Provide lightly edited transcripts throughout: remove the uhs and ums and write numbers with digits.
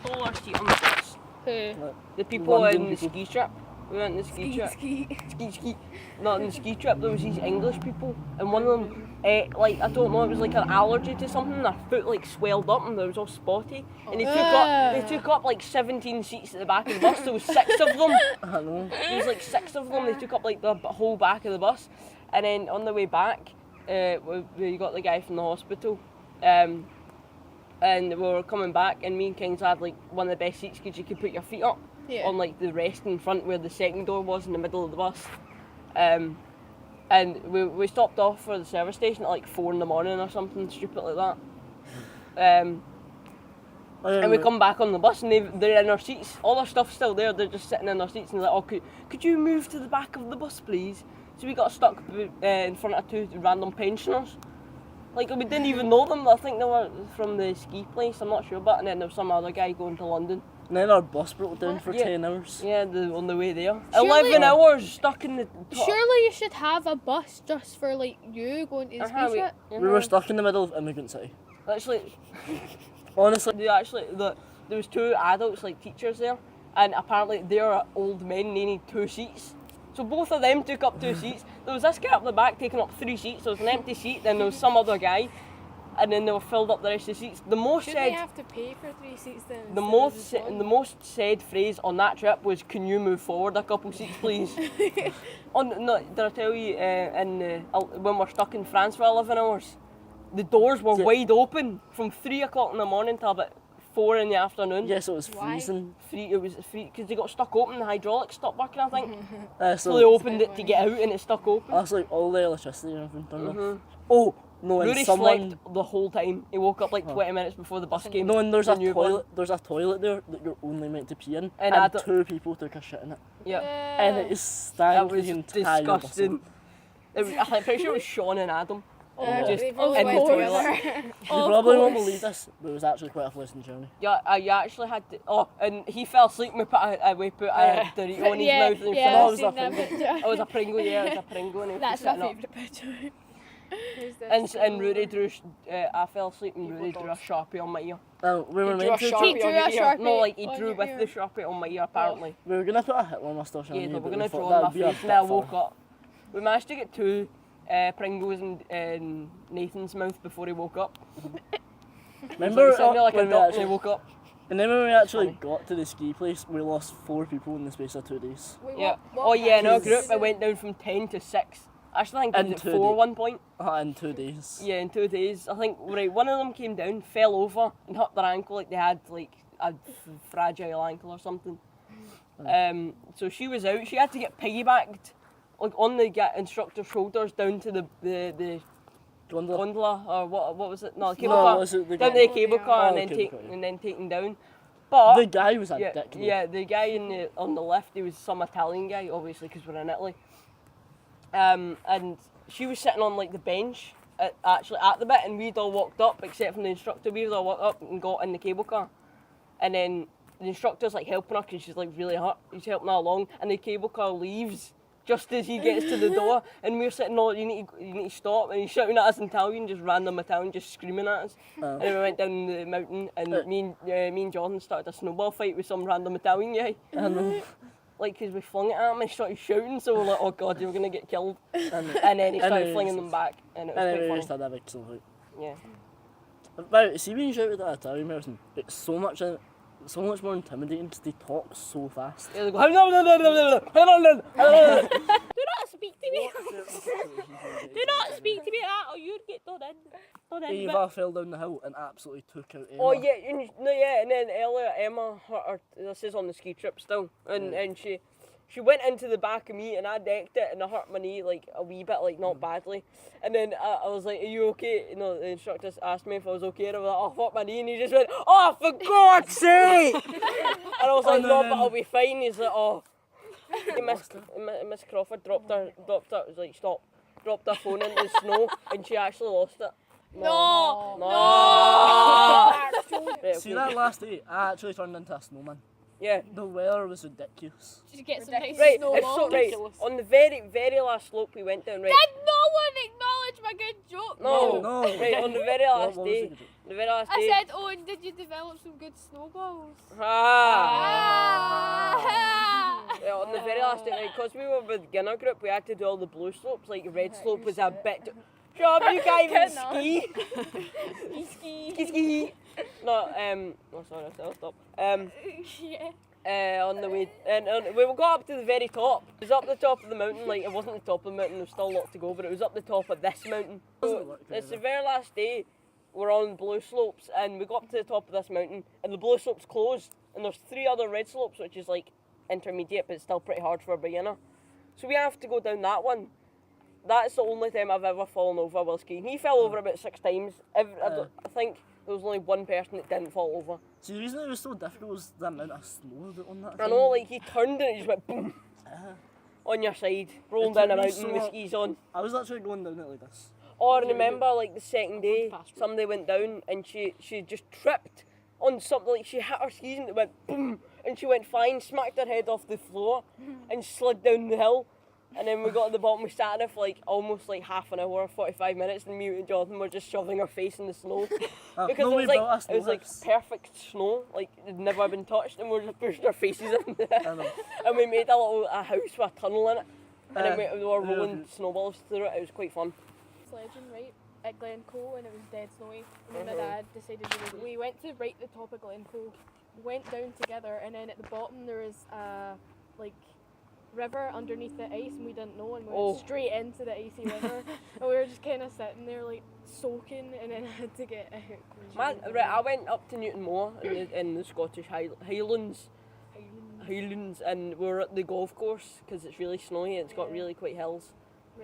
stole our seat on the bus. Who? The people London in the people. ski trip. We went on the ski trip. Ski. Not on the ski trip, there was these English people, and one of them, like, I don't know, it was like an allergy to something, their foot like swelled up and it was all spotty. And they took up like 17 seats at the back of the bus, there was 6 of them. I know. There was like 6 of them, they took up like the whole back of the bus. And then on the way back, we got the guy from the hospital. And we were coming back, and me and Kings had like one of the best seats because you could put your feet up on like the rest in front where the second door was in the middle of the bus. And we stopped off for the service station at like 4 a.m. or something stupid like that. And we come back on the bus and they're in their seats. All their stuff's still there, they're just sitting in their seats and they're like, oh, could you move to the back of the bus please? So we got stuck in front of 2 random pensioners. Like, we didn't even know them. I think they were from the ski place, I'm not sure, but and then there was some other guy going to London. And then our bus broke down for 10 hours. Yeah, on the way there. Surely, 11 hours stuck in the top. Surely you should have a bus just for like you going to the ski trip. We were stuck in the middle of Immigrant City. Actually, honestly, there was 2 adults, like teachers there, and apparently they're old men, they need 2 seats. So both of them took up 2 seats. There was this guy up the back taking up 3 seats. There was an empty seat, then there was some other guy, and then they were filled up the rest of the seats. The most Should they have to pay for 3 seats then? The most said phrase on that trip was, "Can you move forward a couple seats, please?" Did I tell you? When we're stuck in France for 11 hours, the doors were wide open from 3 o'clock in the morning till about 4 in the afternoon. Yes, it was freezing. It was free because they got stuck open. The hydraulics stopped working, I think. So they opened it to get out, and it stuck open. That's like all the electricity and everything turned off. Oh no! And Rory slept the whole time. He woke up like 20 minutes before the bus came. No, and there's a toilet. There's a toilet there that you're only meant to pee in, and 2 people took a shit in it. Yeah. And it is stank the entire disgusting. I'm pretty sure it was Sean and Adam. Just in the toilet. You probably won't believe this, but it was actually quite a pleasant journey. Yeah, you actually had to. Oh, and he fell asleep and we put a Dorito in his mouth. And it was a Pringle, yeah, it was a Pringle. And he That's was my favourite picture. And Rory drew, I fell asleep and Rory drew a Sharpie on my ear. We were meant to. He drew a Sharpie. No, like he drew with the Sharpie on my ear apparently. We were going to put a Hitler moustache on you, Yeah, we were but going to we draw thought on my that'd be a face and I bit woke far. up. We managed to get 2 Pringles in Nathan's mouth before he woke up. Remember He sounded like a when we duck when actually he woke up. And then when we actually got to the ski place, we lost 4 people in the space of 2 days. Wait, Yeah. what In our happened? group it went down from 10 to 6. Actually, I think it was at 4 at one point. In 2 days. Yeah, in 2 days. I think one of them came down, fell over, and hurt their ankle like they had like a fragile ankle or something. So she was out. She had to get piggybacked, like on the instructor's shoulders down to the gondola or what was it? No, the cable car. Was it the down to the cable car Oh, and cable car, yeah. then taken down. But The guy was a dick. though. yeah, the guy on the left, he was some Italian guy, obviously, because we're in Italy. And she was sitting on like the bench, actually at the bit, and we'd all walked up, except from the instructor. We'd all walked up and got in the cable car, and then the instructor's like helping her because she's like really hurt. He's helping her along, and the cable car leaves just as he gets to the door, and we're sitting, no, you need to stop, and he's shouting at us in Italian, just random Italian, just screaming at us. And then we went down the mountain, and me and Johnathan started a snowball fight with some random Italian guy. I know. Like, because we flung it at him and he started shouting, so we're like, oh god, you're going to get killed. And then he started flinging them back, and it was And then we quite just funny. had a big salute. Yeah. But see, when you shout at that Italian person, it's so much more intimidating because they talk so fast. Yeah, they go, do not speak to me. Do not speak to me that, or you'd get done in. Eva fell down the hill and absolutely took out Emma. Oh yeah, and then Emma hurt her. This is on the ski trip still, and she went into the back of me and I decked it and I hurt my knee like a wee bit, like not badly. And then I was like, "Are you okay?" You know, the instructor asked me if I was okay, and I was like, "Oh, fuck my knee," and he just went, "Oh, for God's sake!" And I was like, "No, but I'll be fine." He's like, "Oh." Miss Crawford dropped her, was like, "Stop." Dropped her phone into the snow and she actually lost it. No. See that last day, I actually turned into a snowman. Yeah. The weather was ridiculous. Did you get some nice Right, snow it's so balls? right. On the very last slope we went down, right? Did no one acknowledge my good joke? No, No. right, on the very last What was day. it? The very last I day. said, oh, and did you develop some good snowballs? Ah. Ah. Yeah, on the very last day, right, because we were with beginner group, we had to do all the blue slopes. Like red slope was a bit. Shut up, you can't even ski. Ski. No, oh sorry, I'll stop. Yeah. On the way, and we got up to the very top. It was up the top of the mountain, like it wasn't the top of the mountain. There was still a lot to go, but it was up the top of this mountain. So it's the very last day. We're on blue slopes, and we got up to the top of this mountain, and the blue slopes closed, and there's 3 other red slopes, which is like intermediate, but it's still pretty hard for a beginner. So we have to go down that one. That's the only time I've ever fallen over while skiing. He fell over about 6 times. I think there was only one person that didn't fall over. See, the reason it was so difficult was the amount of snow that on that I know, like he turned and it just went boom on your side, rolling down a mountain with skis on. I was actually going down it like this. Or I remember like the second day, somebody went down and she just tripped on something, like she hit her skis and it went boom, and she went flying, smacked her head off the floor and slid down the hill. And then we got to the bottom, we sat there for like almost like half an hour, 45 minutes, and me and Johnathan were just shoving our face in the snow. Because it was like perfect snow, like it'd never been touched, and we just pushed our faces in there. And we made a house with a tunnel in it. And then we were rolling snowballs through it. It was quite fun. Sledging, right, at Glencoe, and it was dead snowy. And my dad decided we went to right the top of Glencoe, went down together, and then at the bottom there was a river underneath the ice, and we didn't know, and we went straight into the icy river. And we were just kind of sitting there like soaking, and then I had to get out. I went up to Newton Moor in the Scottish Highlands, and we were at the golf course because it's really snowy and it's got really quite hills.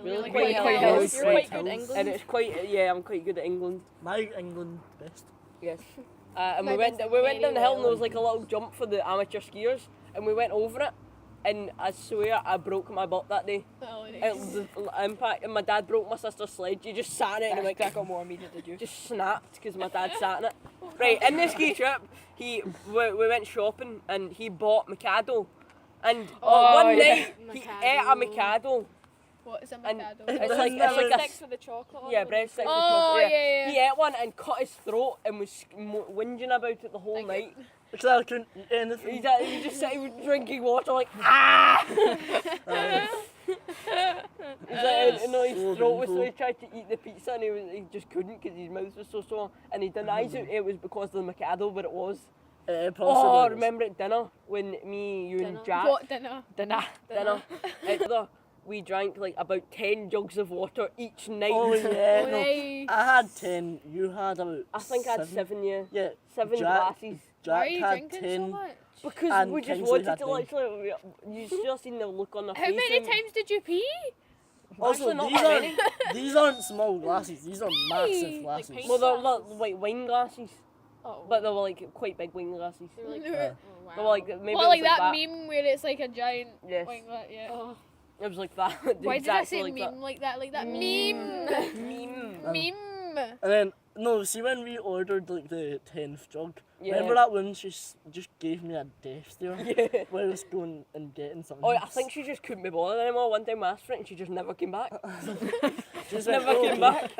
Really quite hills. You're quite good at England. And it's I'm quite good at England. My England best. Yes. And we went down the hill, and there was like a little jump for the amateur skiers, and we went over it, and I swear I broke my butt that day. Oh, nice. It was the impact, and my dad broke my sister's sledge. He just sat in it and it That got more immediate, did you? just snapped because my dad sat in it. Right, in the ski trip, we went shopping and he bought Mikado, and one night he ate a Mikado. What is a And Mikado? it's like a sticks with the chocolate on yeah, them. bread sticks. Oh, with chocolate, yeah. He ate one and cut his throat and was whinging about it the whole night. Because I couldn't eat anything. He just said he was drinking water like ah. His throat was so he tried to eat the pizza and he just couldn't because his mouth was so sore, and he denies it was because of the Mikado, but it was. I remember at dinner when me, you and Jack. What dinner? Dinner. We drank like about 10 jugs of water each night. Oh yeah, Oh, no. nice. I had 10, you had about I think I had 7, yeah. Yeah. 7 Jack- glasses. Why are Jack you had drinking 10. so much? Because And we just Kingsley wanted had to 10. literally, you should have seen the look on their How face. many and- times did you pee? Also, Actually, not these that aren't, these aren't small glasses, these are massive Like glasses. pint Well, they're like wine glasses, Oh. but they were like quite big wine glasses. They were like, No. oh, wow. They were like maybe What, it was like that meme where it's like a giant Yes. wing, yeah. Oh. It was like that. Why did I exactly say like meme like that? Like that Meme. meme. Meme. And then, no, see when we ordered like the 10th jug, Yeah. remember that one she just gave me a death stare? Yeah. When I was going and getting something. Oh, I think she just couldn't be bothered anymore. One time we asked for it and she just never came back. Just Never came back.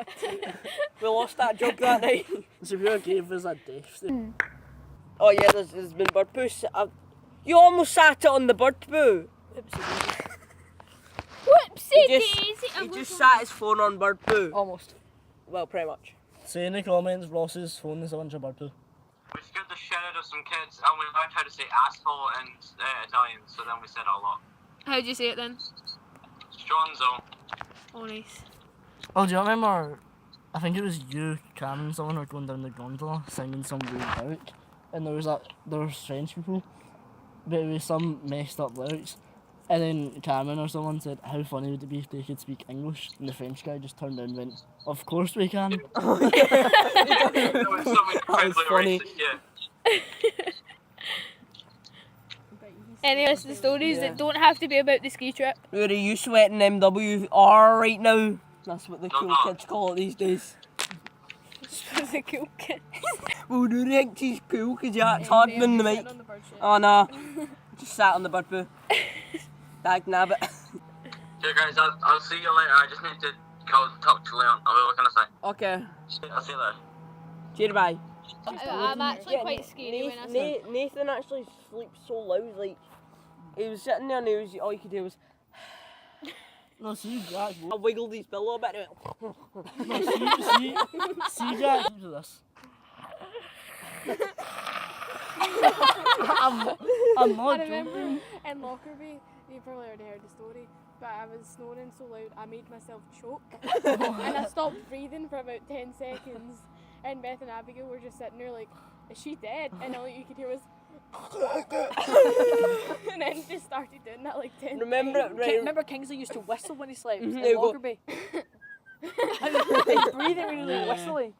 We lost that jug that night. So we gave us a death stare. Oh yeah, there's been bird poo. You almost sat it on the bird poo. Whoopsie He daisy. just sat his phone on bird poo. Almost. Well, pretty much. Say in the comments, Ross's phone is a bunch of bird poo. We scared the shit out of some kids and we learned how to say asshole in Italian, so then we said a lot. How'd you say it then? Stronzo. Oh, nice. Oh, do you remember? I think it was you, Cameron, and someone were going down the gondola singing some weird lyric, and there was French people, but it was some messed up lyrics. And then Cameron or someone said, how funny would it be if they could speak English? And the French guy just turned around and went, of course we can. That was something incredibly funny. racist, yeah. Any of the stories that don't have to be about the ski trip? Where are you sweating MWR right now? That's what the cool kids call it these days. The cool kid. Well, the Rex is cool because Jack's hard than the mic. On the bird shit. Oh no. Just sat on the bird poo. Dag nabbit. Okay, guys, I'll see you later. I just need to go talk to Leon. I'll be looking to say. Okay. I'll see you later. Cheer bye. I'm actually quite scary when I sleep. Nathan actually sleeps so loud, like he was sitting there and he was all you could do was No, see, Jack. I wiggled his pillow a bit. And No, see, Jack. Listen to this. I'm not I remember joking. in Lockerbie, you probably already heard the story, but I was snoring so loud I made myself choke. And I stopped breathing for about 10 seconds. And Beth and Abigail were just sitting there like, is she dead? And all you could hear was and then just started doing that like 10 remember, times. right? Remember Kingsley used to whistle when he slept Mhm, in there you go. Lockerbie? He's breathing really whistling.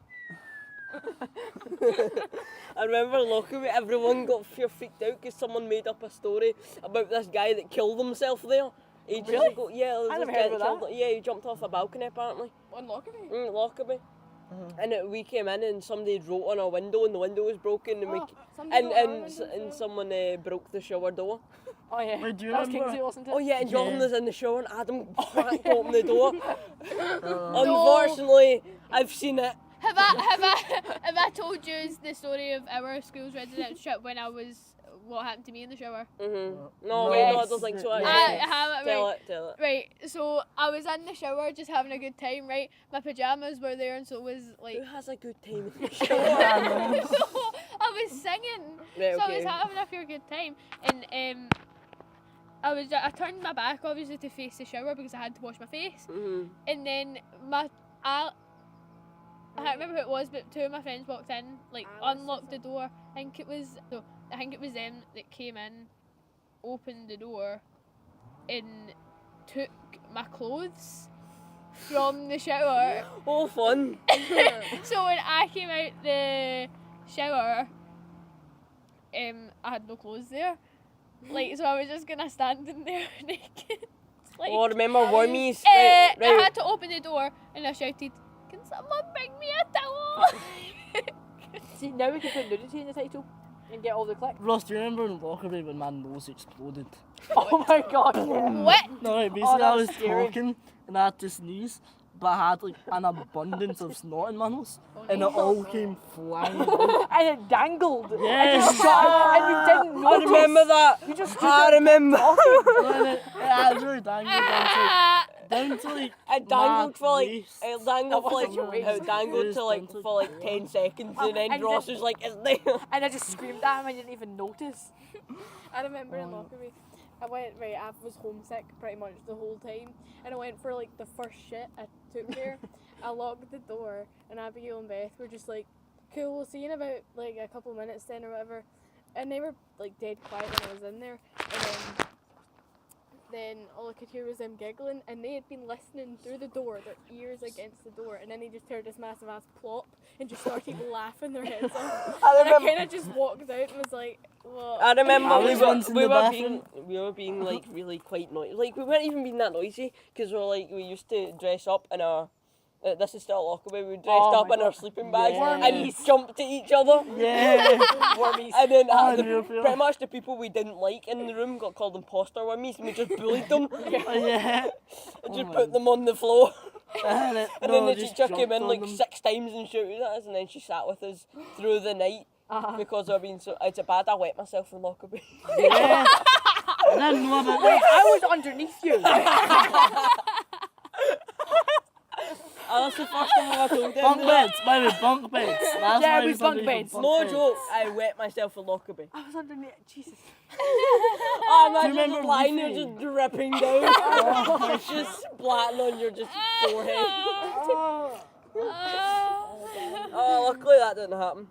I remember Lockerbie, everyone got freaked out because someone made up a story about this guy that killed himself there. Ages Really? ago. Yeah, there was I this never guy heard that about killed. Yeah, he jumped off a balcony apparently. On Lockerbie? Lockerbie. And we came in and somebody wrote on our window and the window was broken and we Oh, somebody wrote on our and window as well. someone broke the shower door. Oh yeah. Wait, do you That was remember? Kingsley, wasn't it? Oh yeah, and Johnathan Yeah. was in the shower and Adam cracked open the door. Unfortunately, I've seen it. Have I told you the story of our school's residence trip when I was what happened to me in the shower? No, wait, no, I don't think so. Yes. I have it Tell right. it. Right, so I was in the shower just having a good time, right? My pajamas were there and so it was like Who has a good time in the No, shower? I was singing. Right, So I okay. was having a fair good time. And I turned my back obviously to face the shower because I had to wash my face. And then I can't remember who it was, but two of my friends walked in, like unlocked the door. I think it was them that came in, opened the door, and took my clothes from the shower. Oh, fun. So when I came out the shower, I had no clothes there. Like, so I was just gonna stand in there naked. Like, Oh, remember Wormies? I Right. had to open the door and I shouted, "Can someone bring me a towel?" See, now we can put nudity in the title and get all the clicks. Ross, do you remember in Lockerbie when my nose exploded? Oh my god. What? No, right, basically that I was was scary. talking and I had to sneeze, but I had like an abundance of snot in my nose, and it all came flying out. And it dangled. Yes. And, and you didn't I notice. remember that. You just I remember. And it actually dangled down to like It dangled for like, waist. it dangled for like, wasn't your waist. it dangled to like for like 10 seconds, and then And Ross then- was like, "It's there." And I just screamed at him. I didn't even notice. I remember in Lockerbie, I was homesick pretty much the whole time, and I went for like the first shit I took there. I locked the door, and Abigail and Beth were just like, "Cool, we'll see you in about like a couple minutes then or whatever," and they were like dead quiet when I was in there, and then all I could hear was them giggling, and they had been listening through the door, their ears against the door, and then they just heard this massive ass plop and just started laughing their heads off. I And I remember. kind of just walked out and was like, "What?" I remember I we was were, once in we, the were bathroom. we were being like really quite noisy. Like we weren't even being that noisy because we used to dress up in our. This is still Lockerbie. We dressed Oh up my in our God. sleeping bags Yeah. and jumped at each other. Yeah. Wormies. And then Oh, the, real feel. pretty much the people we didn't like in the room got called imposter wormies, and we just bullied them Oh, yeah. and just my put them on the floor. And, And then they just chuck him in like 6 times and shouted at us, and then she sat with us through the night because we were being so. It's a bad. I wet myself in Lockerbie. Yeah. I didn't know about Wait, that. I was underneath you. That's the first time I told them. Bunk that. beds, by the way, bunk beds. That's Yeah, why we was bunk underneath beds. the No beds. joke. I wet myself in Lockerbie. I was underneath. Jesus. Oh, Do you imagine remember the line Leafy? you're just dripping down. It's just splatting on your just forehead. Oh. Oh, luckily that didn't happen.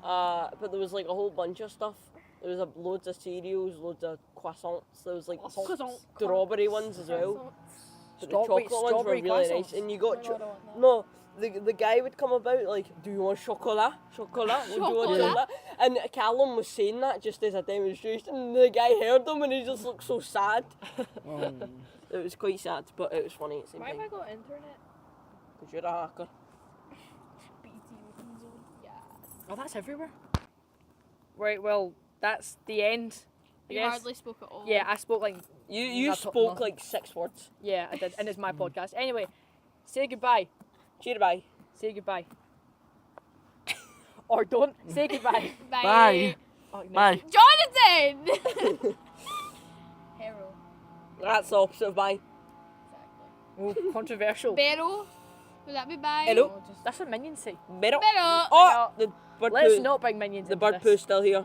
But there was like a whole bunch of stuff. There was loads of cereals, loads of croissants. There was like strawberry ones as well. But the chocolate ones were strawberry really croissants. nice. And you got Oh my God, I want that. no. The guy would come about like, "Do you want chocolate? Chocolate? Would you want Chocolate? chocolate?" And Callum was saying that just as a demonstration. And the guy heard him and he just looked so sad. It was quite sad, but it was funny at the same Why have time. I got internet? Because you're a hacker. BT open zone. Yeah. Oh, that's everywhere. Right, well, that's the end. I You guess. hardly spoke at all. Yeah, I spoke like You Not- spoke not- like 6 words. yeah, I did, and it's my podcast. Anyway, say goodbye. Cheer bye. Say goodbye. Or don't say goodbye. Bye. Bye. Oh, no. Bye. Johnathan! Hero. That's the opposite of bye. Exactly. Oh, controversial. Barrow. Would that be bye? Hello? That's what minions say. Middle. Barrow. Oh, the bird Let's poo. not bring minions The into bird this. poo's still here.